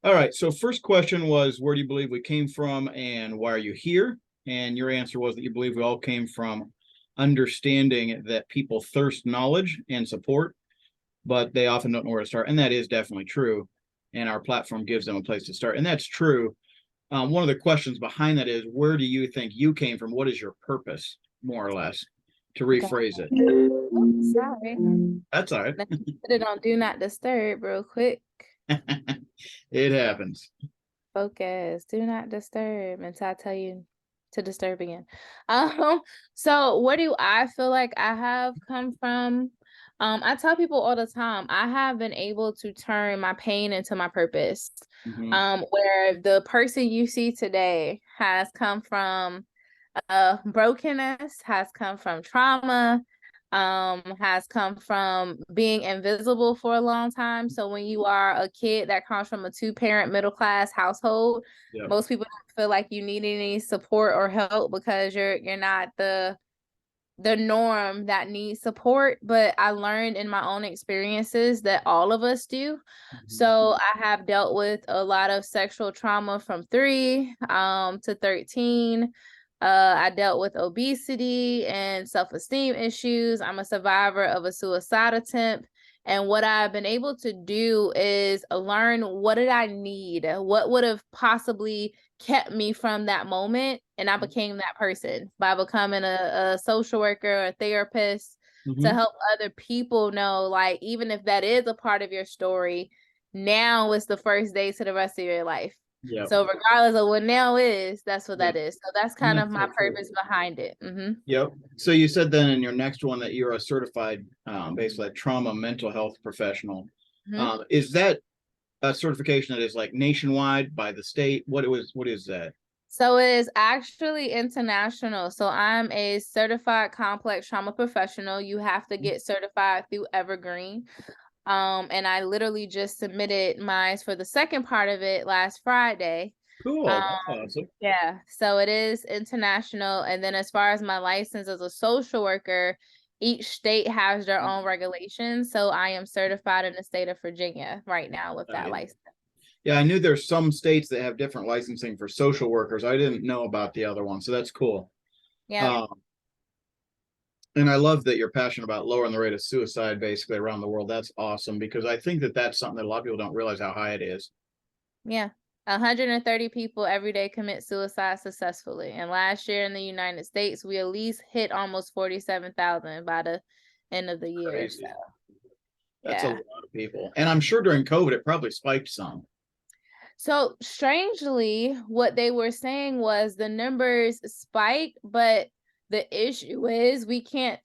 All right. So first question was, where do you believe we came from and why are you here? And your answer was that you believe we all came from understanding that people thirst knowledge and support, but they often don't know where to start. And that is definitely true. And our platform gives them a place to start. And that's true. One of the questions behind that is, where do you think you came from? What is your purpose, more or less, to Okay. rephrase it? Oh, sorry. That's all right. Let me put it on do not disturb real quick. It happens. Focus. Do not disturb until I tell you to disturb again. So where do I feel like I have come from? I tell people all the time, I have been able to turn my pain into my purpose. Mm-hmm. Where the person you see today has come from brokenness, has come from trauma, has come from being invisible for a long time. So when you are a kid that comes from a two-parent middle-class household, Yep. most people don't feel like you need any support or help because you're not the norm that needs support. But I learned in my own experiences that all of us do. So I have dealt with a lot of sexual trauma from 3 to 13. I dealt with obesity and self-esteem issues. I'm a survivor of a suicide attempt. And what I've been able to do is learn, what did I need? What would have possibly kept me from that moment? And I became that person by becoming a social worker or a therapist to Mm-hmm. help other people know, like, even if that is a part of your story, now is the first day to the rest of your life. Yep. So regardless of what now is, that's what Yep. that is. So that's And kind of that's my so true. purpose behind it. Yep. So you said then in your next one that you're a certified, basically a trauma mental health professional. Is that a certification that is like nationwide by the state? What is that? So it is actually international. So I'm a certified complex trauma professional. You have to get certified through Evergreen. And I literally just submitted mine for the second part of it last Friday. Cool. Um, That's awesome. yeah, so it is international. And then as far as my license as a social worker, each state has their own regulations. So I am certified in the state of Virginia right now with that Yeah. license. Yeah, I knew there's some states that have different licensing for social workers. I didn't know about the other one, so that's cool. Yeah. Um, and I love that you're passionate about lowering the rate of suicide basically around the world. That's awesome because I think that that's something that a lot of people don't realize how high it is. Yeah. 130 people every day commit suicide successfully. And last year in the United States, we at least hit almost 47,000 by the end of the year. So, Crazy. That's a yeah. lot of people. And I'm sure during COVID, it probably spiked some. So, strangely, what they were saying was the numbers spiked, but the issue is we can't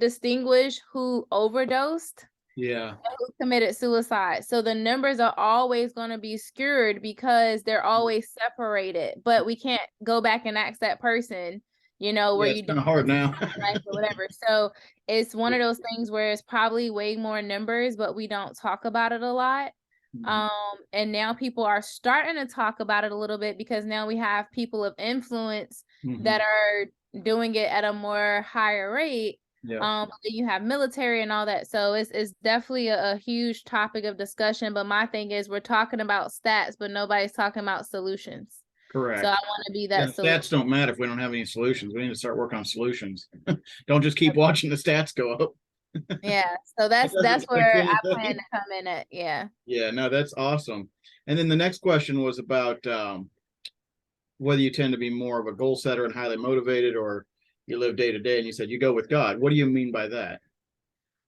distinguish who overdosed Yeah. who committed suicide. So the numbers are always going to be skewed because they're always separated. But we can't go back and ask that person, where Yeah, it's you kind doing of hard this now. life or whatever. So it's one of those things where it's probably way more numbers, but we don't talk about it a lot. Mhm. And now people are starting to talk about it a little bit because now we have people of influence Mhm. that are doing it at a more higher rate. Yeah. Then you have military and all that. So it's definitely a huge topic of discussion. But my thing is, we're talking about stats, but nobody's talking about solutions. So I Correct. want to be Yeah, that the solution. stats don't matter if we don't have any solutions. We need to start working on solutions. Don't just keep watching the stats go up. Yeah. So It that's doesn't fix where I plan anything. to come in at. Yeah. Yeah, no, that's awesome. And then the next question was about whether you tend to be more of a goal setter and highly motivated or you live day to day. And you said you go with God. What do you mean by that?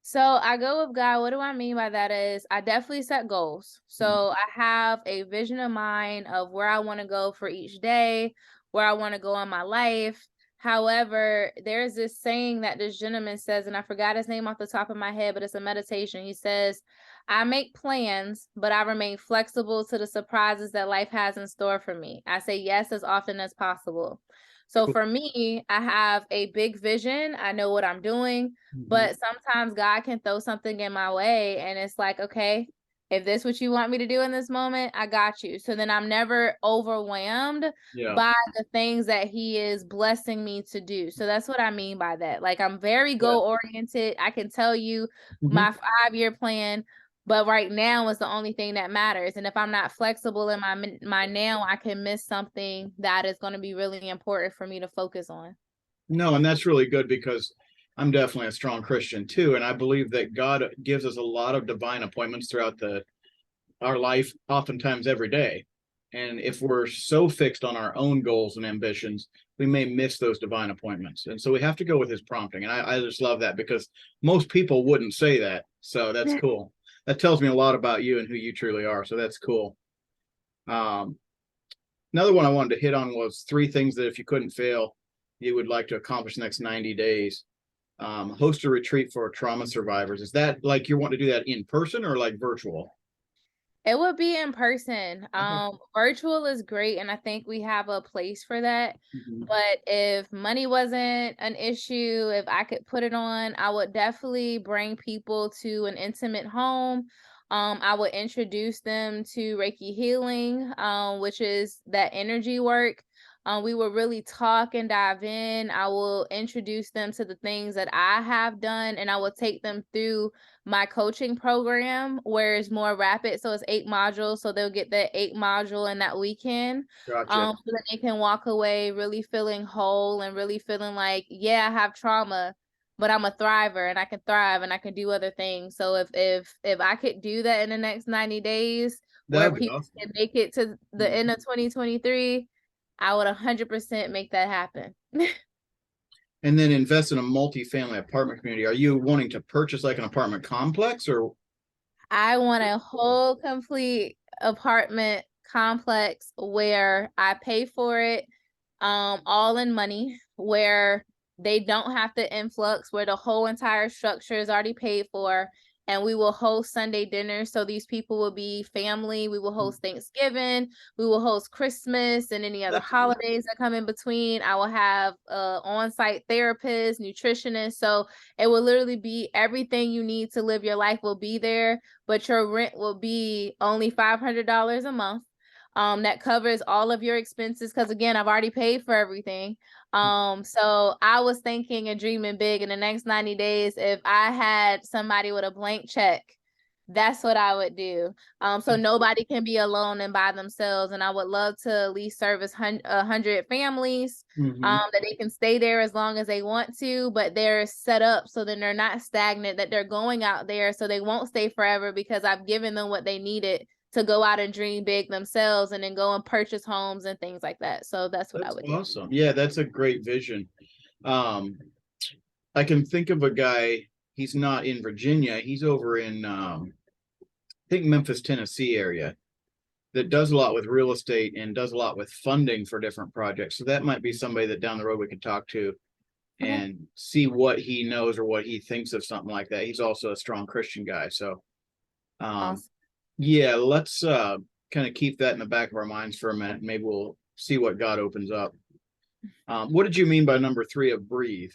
So I go with God. What do I mean by that is I definitely set goals. So I have a vision of mine of where I want to go for each day, where I want to go in my life. However, there's this saying that this gentleman says, and I forgot his name off the top of my head, but it's a meditation. He says, I make plans, but I remain flexible to the surprises that life has in store for me. I say yes as often as possible. So Cool. for me, I have a big vision. I know what I'm doing. Mhm. But sometimes God can throw something in my way and it's like, okay, if this what you want me to do in this moment, I got you. So then I'm never overwhelmed Yeah. by the things that he is blessing me to do. So that's what I mean by that. Like I'm very Yeah. goal oriented. I can tell you Mhm. my 5-year plan, But right now is the only thing that matters. And if I'm not flexible in my now, I can miss something that is going to be really important for me to focus on. No, and that's really good because I'm definitely a strong Christian too, and I believe that God gives us a lot of divine appointments throughout the our life, oftentimes every day. And if we're so fixed on our own goals and ambitions, we may miss those divine appointments. And so we have to go with his prompting. And I just love that because most people wouldn't say that. So that's cool. That tells me a lot about you and who you truly are. So that's cool. Um, Another one I wanted to hit on was 3 things that if you couldn't fail, you would like to accomplish in the next 90 days. Host a retreat for trauma survivors. Is that like you want to do that in person or like virtual? It would be in person. Okay. Virtual is great, and I think we have a place for that. Mhm. But if money wasn't an issue, if I could put it on, I would definitely bring people to an intimate home. I would introduce them to Reiki healing, which is that energy work. We will really talk and dive in. I will introduce them to the things that I have done, and I will take them through my coaching program where it's more rapid. So it's 8 modules. So they'll get that 8 module in that weekend. Gotcha. So that they can walk away really feeling whole and really feeling like, yeah, I have trauma, but I'm a thriver and I can thrive and I can do other things. So if I could do that in the next 90 days where That'd be people awesome. can make it to the Mhm. end of 2023, I would 100% make that happen. And then invest in a multi-family apartment community. Are you wanting to purchase like an apartment complex or I want a whole complete apartment complex where I pay for it all in money, where they don't have to influx, where the whole entire structure is already paid for. And we will host Sunday dinners. So these people will be family. We will host Thanksgiving. We will host Christmas and any other that's holidays that come in between. I will have on-site therapists, nutritionists. So it will literally be everything you need to live your life will be there, but your rent will be only $500 a month. That covers all of your expenses because again, I've already paid for everything. So I was thinking and dreaming big in the next 90 days. If I had somebody with a blank check, that's what I would do. So nobody can be alone and by themselves. And I would love to at least service 100 families, Mhm. that they can stay there as long as they want to, but they're set up so then they're not stagnant, that they're going out there so they won't stay forever because I've given them what they needed to go out and dream big themselves and then go and purchase homes and things like that. So that's what I That's would do. awesome. Yeah, that's a great vision. Um, I can think of a guy, he's not in Virginia, he's over in I think Memphis, Tennessee area that does a lot with real estate and does a lot with funding for different projects. So that might be somebody that down the road we could talk to Okay. and see what he knows or what he thinks of something like that. He's also a strong Christian guy. So um Awesome. yeah, let's kind of keep that in the back of our minds for a minute. Maybe we'll see what God opens up. What did you mean by number 3 of breathe?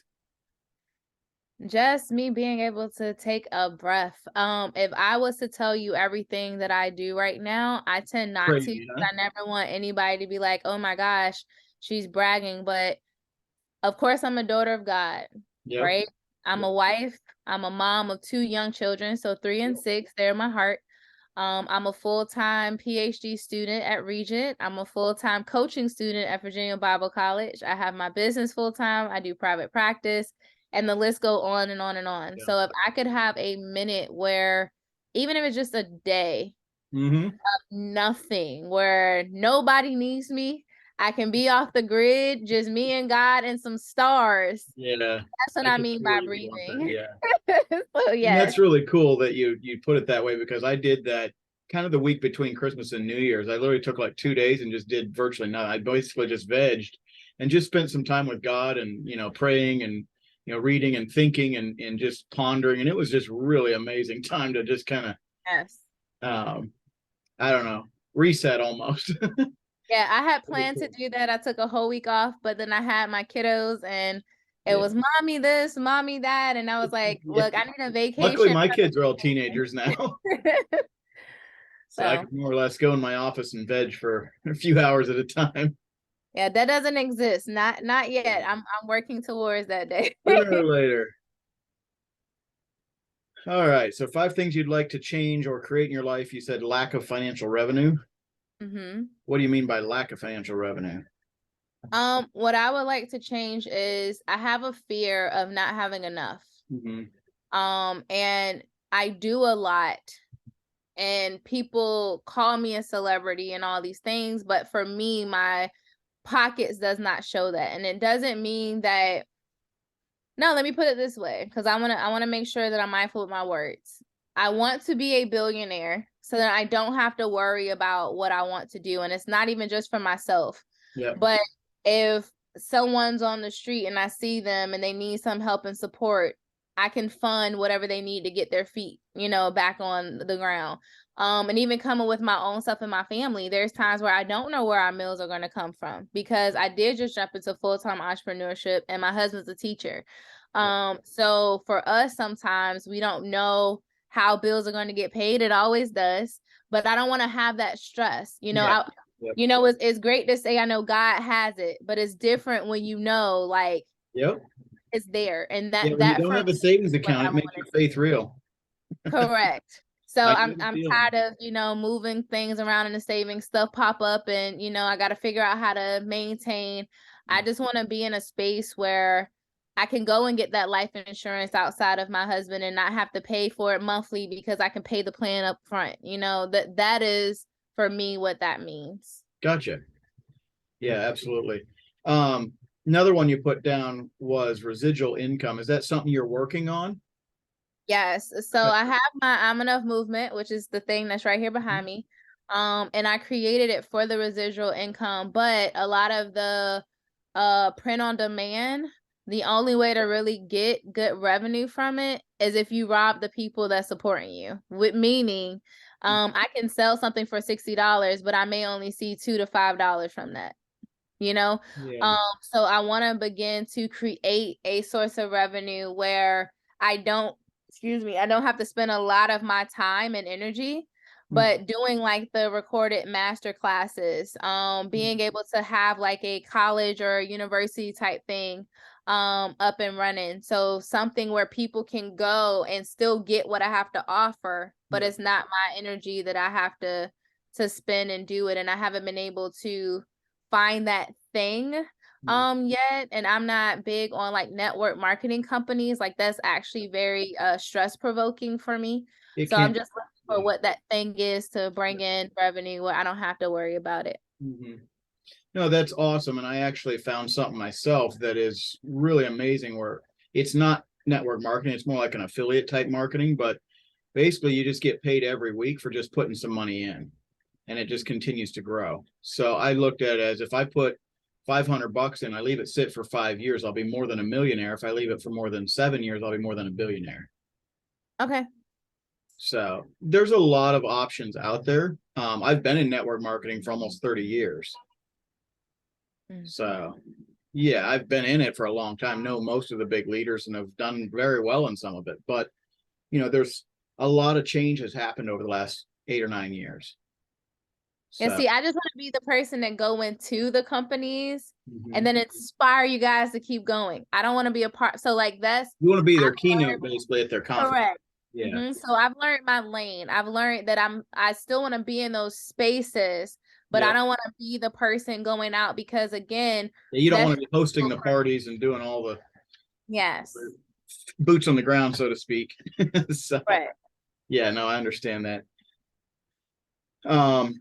Just me being able to take a breath. If I was to tell you everything that I do right now, I tend not to. Crazy, huh? I never want anybody to be like, oh my gosh, she's bragging. But of course, I'm a daughter of God, Yep. right? I'm Yep. a wife. I'm a mom of 2 young children, so 3 and 6. They're in my heart. I'm a full-time PhD student at Regent. I'm a full-time coaching student at Virginia Bible College. I have my business full-time. I do private practice, and the list go on and on and on. Yeah. So if I could have a minute where, even if it's just a day, Mm-hmm. nothing, where nobody needs me, I can be off the grid, just me and God and some stars. Yeah. That's what I I can mean by totally want that. breathing. Yeah. So And yes. that's really cool that you put it that way because I did that kind of the week between Christmas and New Year's. I literally took like 2 days and just did virtually nothing. I basically just vegged and just spent some time with God and praying and reading and thinking and just pondering. And it was just really amazing time to just kind of Yes. um I don't know, reset almost. Yeah, I had planned to do that. I took a whole week off, but then I had my kiddos and it Yeah. was mommy this, mommy that. And I was like, Yeah. look, I need a Luckily vacation. my kids are all teenagers now. So I So can more or less go in my office and veg for a few hours at a time. yeah, that doesn't exist. Not yet. I'm working towards that day. Sooner or later. All right. So 5 things you'd like to change or create in your life. You said lack of financial revenue. Mm-hmm. What do you mean by lack of financial revenue? What I would like to change is I have a fear of not having enough. Mm-hmm. And I do a lot, and people call me a celebrity and all these things, but for me, my pockets does not show that. And it doesn't mean that, no, let me put it this way, because I want to make sure that I'm mindful with my words. I want to be a billionaire so that I don't have to worry about what I want to do. And it's not even just for myself. Yeah. But if someone's on the street and I see them and they need some help and support, I can fund whatever they need to get their feet, back on the ground. And even coming with my own stuff in my family, there's times where I don't know where our meals are going to come from, because I did just jump into full-time entrepreneurship and my husband's a teacher. So for us, sometimes we don't know how bills are going to get paid. It always does, but I don't want to have that stress. Yeah. Yep. It's great to say I know God has it, but it's different when like Yep. it's there, and Yeah. that When you that don't for have me a savings is what account, I it makes want your to faith see. real. Correct. So I I'm know the I'm feeling. tired of, moving things around in the savings, stuff pop up, and I got to figure out how to maintain. I just want to be in a space where I can go and get that life insurance outside of my husband and not have to pay for it monthly, because I can pay the plan up front. That is for me what that means. Gotcha. Yeah, absolutely. Um, Another one you put down was residual income. Is that something you're working on? Yes. So I have my I'm Enough movement, which is the thing that's right here behind me. And I created it for the residual income, but a lot of the print on demand, the only way to really get good revenue from it is if you rob the people that's supporting you. With meaning, I can sell something for $60, but I may only see $2 to $5 from that. you know Yeah. so I want to begin to create a source of revenue where I don't I don't have to spend a lot of my time and energy, but doing like the recorded master classes, being able to have like a college or university type thing up and running, so something where people can go and still get what I have to offer, but Yeah. it's not my energy that I have to spend and do it, and I haven't been able to find that thing yet. And I'm not big on like network marketing companies. Like that's actually very stress provoking for me. It So I'm can. just looking for Yeah. what that thing is to bring in revenue where I don't have to worry about it. Mhm. No, that's awesome. And I actually found something myself that is really amazing where it's not network marketing, it's more like an affiliate type marketing, but basically you just get paid every week for just putting some money in and it just continues to grow. So I looked at it as if I put 500 bucks in, I leave it sit for 5 years, I'll be more than a millionaire. If I leave it for more than 7 years, I'll be more than a billionaire. Okay. So there's a lot of options out there. I've been in network marketing for almost 30 years. Mm. So yeah, I've been in it for a long time, know most of the big leaders and have done very well in some of it. But there's a lot of change has happened over the last 8 or 9 years. And So see, I just want to be the person that go into the companies and mhm. then inspire you guys to keep going. I don't want to be a part. So like that's You want to be their I've keynote learned. basically at their conference. Correct. Yeah. So I've learned my lane. I've learned that I still want to be in those spaces, but I Yep. don't want to be the person going out, because again, Yeah, you don't that's want to be hosting stressful the for me. parties and doing all the Yes. boots on the ground, so to speak. So Right. yeah, no, I understand that. Um,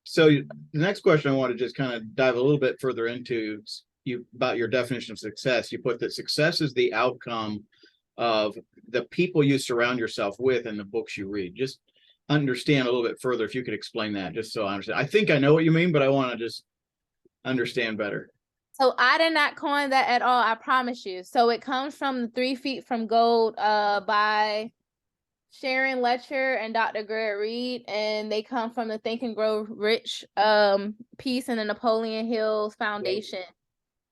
so the next question I want to just kind of dive a little bit further into you about your definition of success. You put that success is the outcome of the people you surround yourself with and the books you read. Just understand a little bit further if you could explain that, just so I understand. I think I know what you mean, but I want to just understand better. So I did not coin that at all, I promise you. So it comes from the 3 Feet from Gold by Sharon Letcher and Dr. Greg Reed, and they come from the Think and Grow Rich piece in the Napoleon Hill Foundation.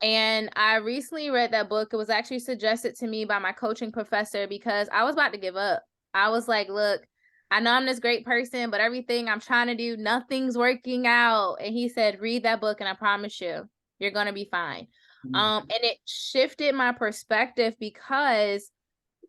And I recently read that book. It was actually suggested to me by my coaching professor because I was about to give up. I was like, look, I know I'm this great person, but everything I'm trying to do, nothing's working out. And he said, read that book and I promise you, you're going to be fine. And it shifted my perspective because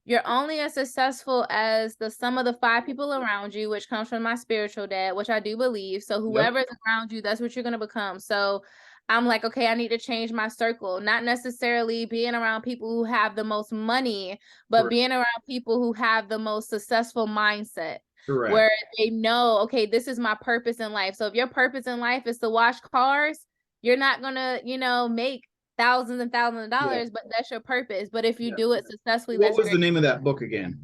You're only as successful as the sum of the 5 people around you, which comes from my spiritual dad, which I do believe. So whoever's around you, that's what you're going to become. So I'm like, okay, I need to change my circle, not necessarily being around people who have the most money, but Correct. being around people who have the most successful mindset. Correct. Where they know, okay, this is my purpose in life. So if your purpose in life is to wash cars, you're not going to, make thousands and thousands of dollars, but that's your purpose. But if you do it successfully, What that's was the great. name of that book again?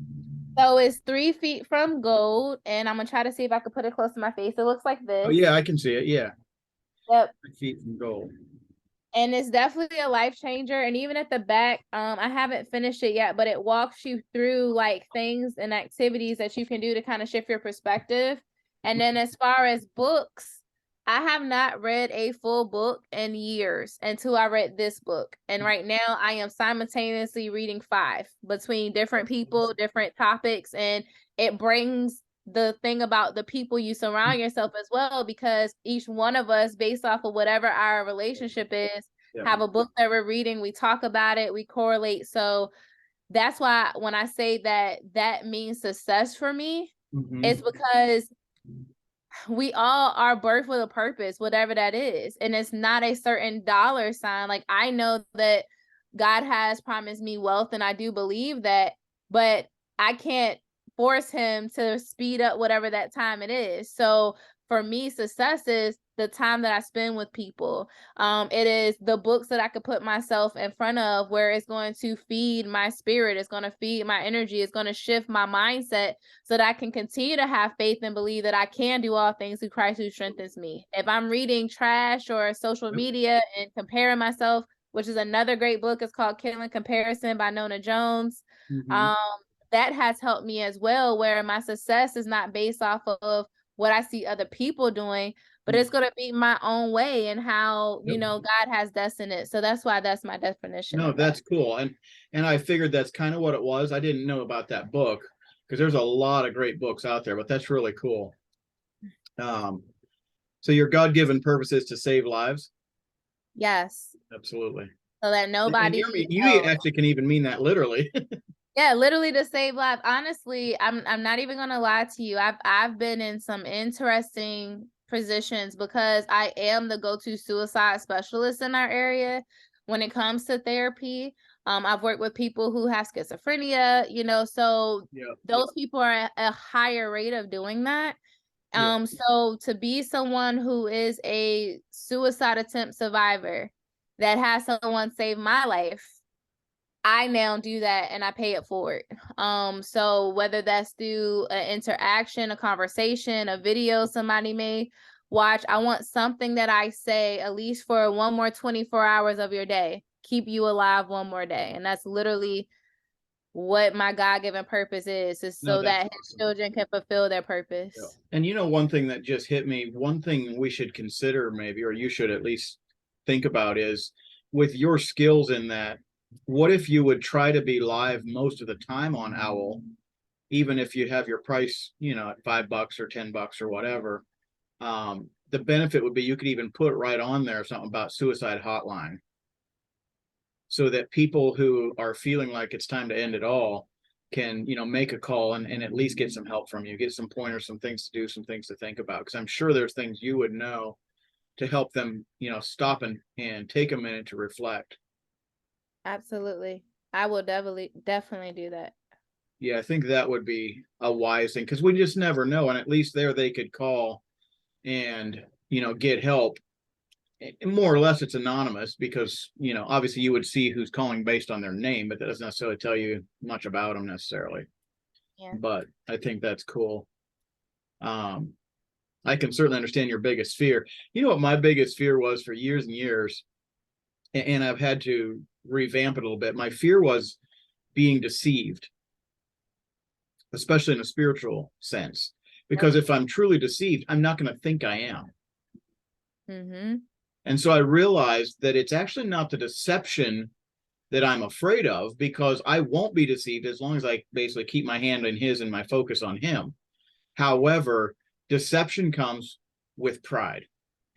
So it's 3 feet from gold, and I'm gonna try to see if I can put it close to my face. It looks like Oh this. yeah, I can see it. Yeah. Yep. 3 feet from gold. And it's definitely a life changer. And even at the back, I haven't finished it yet, but it walks you through like things and activities that you can do to kind of shift your perspective. And then as far as books, I have not read a full book in years until I read this book. And right now I am simultaneously reading 5 between different people, different topics, and it brings the thing about the people you surround yourself as well, because each one of us, based off of whatever our relationship is, have a book that we're reading, we talk about it, we correlate. So that's why when I say that means success for me, it's because we all are birthed with a purpose, whatever that is. And it's not a certain dollar sign. Like, I know that God has promised me wealth, and I do believe that, but I can't force him to speed up whatever that time it is. So for me, success is the time that I spend with people. It is the books that I could put myself in front of, where it's going to feed my spirit, it's going to feed my energy, it's going to shift my mindset, so that I can continue to have faith and believe that I can do all things through Christ who strengthens me. If I'm reading trash or social media and comparing myself, which is another great book, it's called Killing Comparison by Nona Jones. That has helped me as well, where my success is not based off of what I see other people doing, but it's going to be my own way and how, God has destined it. So that's why that's my definition. No, of that's that. cool. And I figured that's kind of what it was. I didn't know about that book because there's a lot of great books out there, but that's really cool. So your God-given purpose is to save lives? Yes. Absolutely. So that nobody you actually can even mean that literally. Yeah, literally to save lives. Honestly, I'm not even gonna lie to you. I've been in some interesting positions because I am the go-to suicide specialist in our area when it comes to therapy. I've worked with people who have schizophrenia, so those people are at a higher rate of doing that. So to be someone who is a suicide attempt survivor that has someone save my life, I now do that and I pay it forward. So whether that's through an interaction, a conversation, a video somebody may watch, I want something that I say at least for one more 24 hours of your day, keep you alive one more day. And that's literally what my God-given purpose is so that his children can fulfill their purpose. And one thing that just hit me, one thing we should consider maybe, or you should at least think about, is with your skills in that, what if you would try to be live most of the time on Owl, even if you have your price, at $5 or $10 or whatever? The benefit would be you could even put right on there something about suicide hotline, so that people who are feeling like it's time to end it all can, make a call and at least get some help from you, get some pointers, some things to do, some things to think about. Because I'm sure there's things you would know to help them, stop and take a minute to reflect. Absolutely. I will definitely do that. Yeah, I think that would be a wise thing, because we just never know. And at least there they could call and, get help. More or less it's anonymous because, obviously you would see who's calling based on their name, but that doesn't necessarily tell you much about them necessarily. Yeah. But I think that's cool. I can certainly understand your biggest fear. You know what my biggest fear was for years and years, and I've had to revamp it a little bit. My fear was being deceived, especially in a spiritual sense, because if I'm truly deceived, I'm not going to think I am. And so I realized that it's actually not the deception that I'm afraid of, because I won't be deceived as long as I basically keep my hand in his and my focus on him. However, deception comes with pride.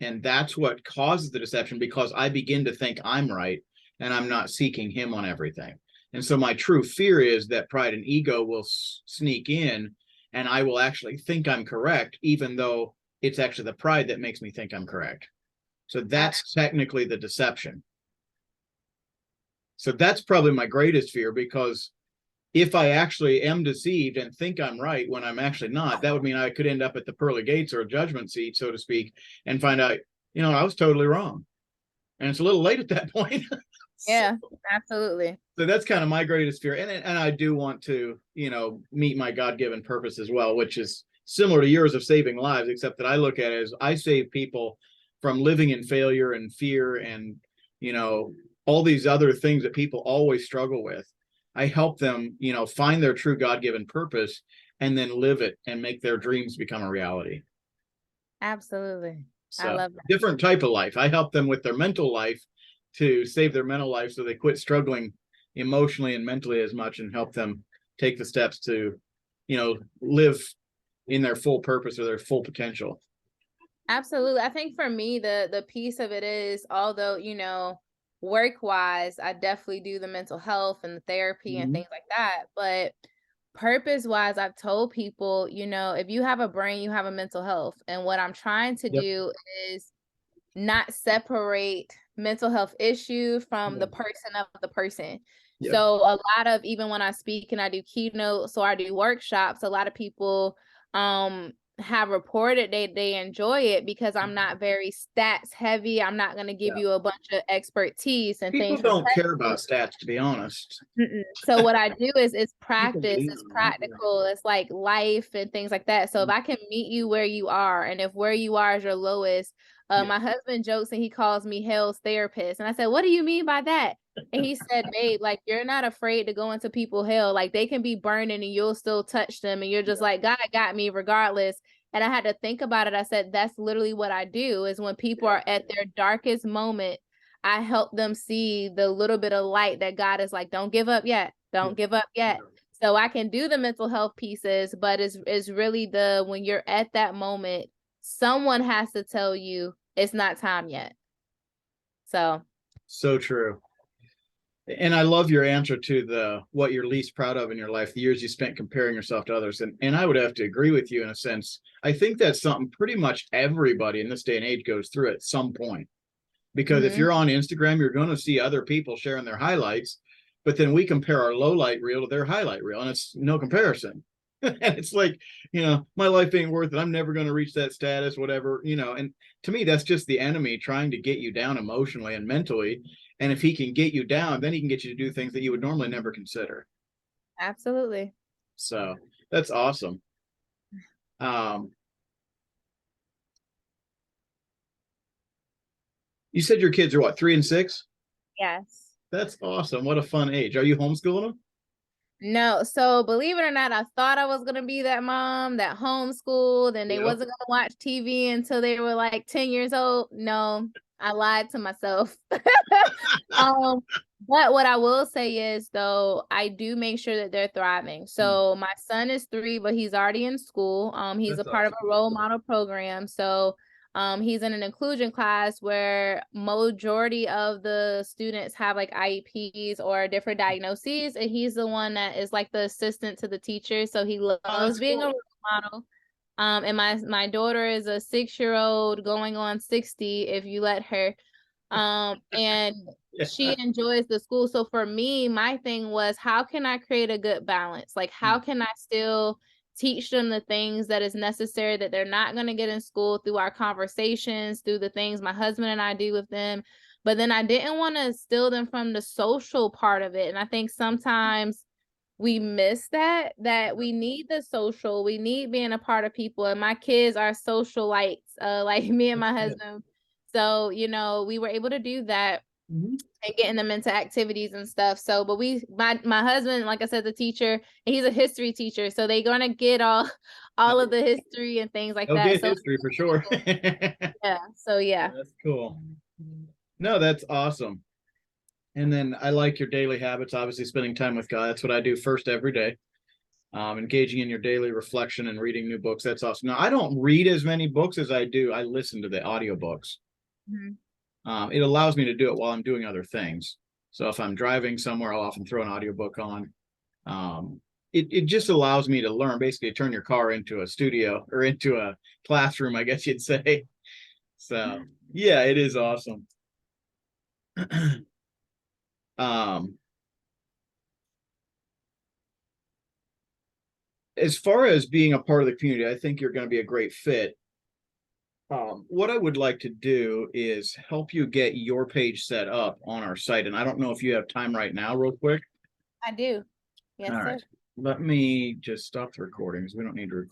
And that's what causes the deception, because I begin to think I'm right and I'm not seeking him on everything. And so my true fear is that pride and ego will sneak in, and I will actually think I'm correct, even though it's actually the pride that makes me think I'm correct. So that's technically the deception. So that's probably my greatest fear, because if I actually am deceived and think I'm right when I'm actually not, that would mean I could end up at the pearly gates, or a judgment seat, so to speak, and find out, I was totally wrong. And it's a little late at that point. Yeah, absolutely. So that's kind of my greatest fear. And I do want to, meet my God-given purpose as well, which is similar to yours, of saving lives, except that I look at it as I save people from living in failure and fear and, all these other things that people always struggle with. I help them, find their true God-given purpose and then live it and make their dreams become a reality. Absolutely. I So love that. different type of life. I help them with their mental life to save their mental life, so they quit struggling emotionally and mentally as much, and help them take the steps to, live in their full purpose or their full potential. Absolutely. I think for me, the piece of it is, although, work wise, I definitely do the mental health and the therapy and things like that. But purpose wise, I've told people, if you have a brain, you have a mental health. And what I'm trying to do is not separate mental health issue from the person of the person. Yep. So a lot of, even when I speak and I do keynotes or I do workshops, a lot of people have reported they enjoy it, because I'm not very stats heavy. I'm not going to give you a bunch of expertise and People things from don't care about stats, to be honest. so what I do is it's practice, it's practical, it's like life and things like that. So if I can meet you where you are, and if where you are is your lowest, my husband jokes and he calls me hell's therapist. And I said, what do you mean by that? And he said, babe, like, you're not afraid to go into people's hell. Like, they can be burning and you'll still touch them. And you're just like, God got me regardless. And I had to think about it. I said, that's literally what I do, is when people are at their darkest moment, I help them see the little bit of light that God is like, don't give up yet. Don't give up yet. So I can do the mental health pieces, but it's really when you're at that moment, someone has to tell you it's not time yet. So true. And I love your answer to what you're least proud of in your life, the years you spent comparing yourself to others. And I would have to agree with you in a sense. I think that's something pretty much everybody in this day and age goes through at some point. Because if you're on Instagram, you're going to see other people sharing their highlights, but then we compare our low light reel to their highlight reel, and it's no comparison. And it's like, my life ain't worth it. I'm never going to reach that status, whatever, and to me, that's just the enemy trying to get you down emotionally and mentally. And if he can get you down, then he can get you to do things that you would normally never consider. absolutely. So that's awesome. You said your kids are what, 3 and 6? Yes. That's awesome. What a fun age. Are you homeschooling them? No, so believe it or not, I thought I was gonna be that mom that homeschooled and they wasn't gonna watch TV until they were like 10 years old. No, I lied to myself. But what I will say is, though, I do make sure that they're thriving. So my son is 3, but he's already in school. He's That's a part of awesome. a role model program. So he's in an inclusion class where majority of the students have like IEPs or different diagnoses, and he's the one that is like the assistant to the teacher. So he loves being a role model. And my daughter is a 6-year-old going on 60 if you let her. And she enjoys the school. So for me, my thing was, how can I create a good balance? Like, how can I still teach them the things that is necessary that they're not going to get in school, through our conversations, through the things my husband and I do with them. But then I didn't want to steal them from the social part of it. And I think sometimes we miss that we need the social, we need being a part of people. And my kids are socialites, like me and my husband. So, we were able to do that and getting them into activities and stuff. So, but my husband, like I said, the teacher, and he's a history teacher. So they're going to get all of the history and things like that. Get So history for sure. yeah. So yeah. That's cool. No, that's awesome. And then I like your daily habits, obviously spending time with God. That's what I do first every day. Engaging in your daily reflection and reading new books. That's awesome. Now, I don't read as many books as I do. I listen to the audiobooks. It allows me to do it while I'm doing other things. So if I'm driving somewhere, I'll often throw an audiobook on. It just allows me to learn, basically turn your car into a studio or into a classroom, I guess you'd say. So yeah, it is awesome. As far as being a part of the community, I think you're going to be a great fit. What I would like to do is help you get your page set up on our site. And I don't know if you have time right now, real quick. I do. Yes, All sir. right. Let me just stop the recordings. We don't need to record.